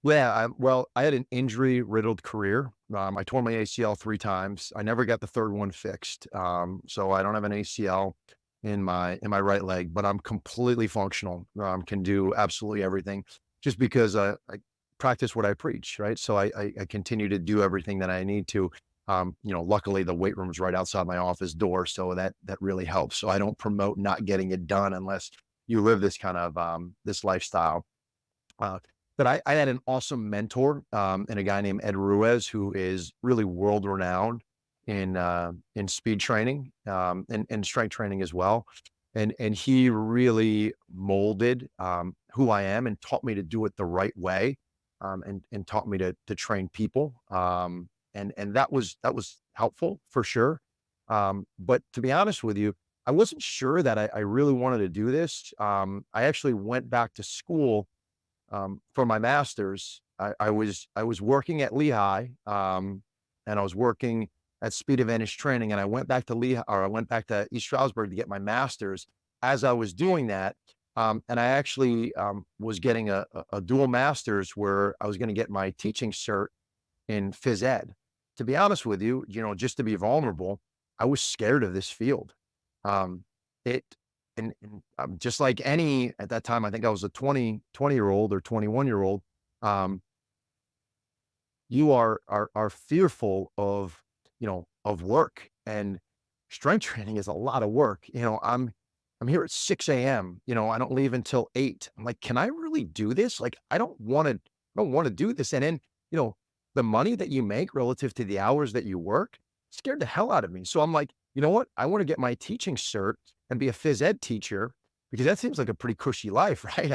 Yeah, well, I had an injury-riddled career. I tore my ACL 3 times. I never got the 3rd one fixed. So I don't have an ACL in my right leg, but I'm completely functional. Can do absolutely everything just because I practice what I preach, right? So I continue to do everything that I need to. Luckily the weight room is right outside my office door, so that really helps. So I don't promote not getting it done unless you live this kind of this lifestyle. Uh, but I had an awesome mentor, and a guy named Ed Ruiz, who is really world renowned in speed training, and strength training as well. And he really molded who I am and taught me to do it the right way, and taught me to train people. And that was helpful for sure. But to be honest with you, I wasn't sure that I really wanted to do this. I actually went back to school for my master's. I was working at Lehigh, and I was working at Speed Advantage Training, and I went back to Lehigh, or I went back to East Stroudsburg to get my master's. As I was doing that, and I actually was getting a dual master's where I was going to get my teaching cert in phys ed. To be honest with you, just to be vulnerable, I was scared of this field. Um, it and just like any at that time, I think I was a 20-year-old or 21-year-old. Um, you are fearful of work, and strength training is a lot of work. I'm here at 6 a.m. I don't leave until 8. I'm like, can I really do this? Like, I don't want to do this. And then, you know, the money that you make relative to the hours that you work scared the hell out of me. So I'm like, you know what? I want to get my teaching cert and be a phys ed teacher because that seems like a pretty cushy life, right?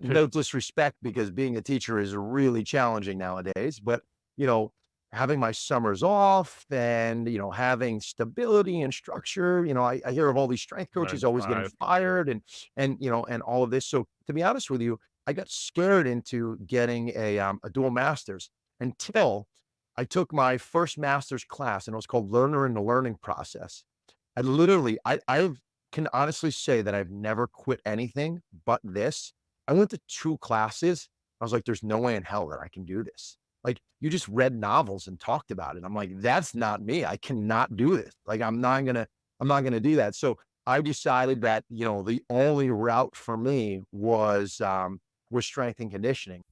No disrespect, because being a teacher is really challenging nowadays, but, you know, having my summers off and, having stability and structure, I hear of all these strength Nine coaches to always getting five. fired and all of this. So to be honest with you, I got scared into getting a dual master's until I took my first master's class, and it was called Learner in the Learning Process. I literally, I can honestly say that I've never quit anything but this. I went to 2 classes. I was like, "There's no way in hell that I can do this." Like, you just read novels and talked about it. I'm like, "That's not me. I cannot do this. Like, I'm not gonna do that." So, I decided that, the only route for me was strength and conditioning.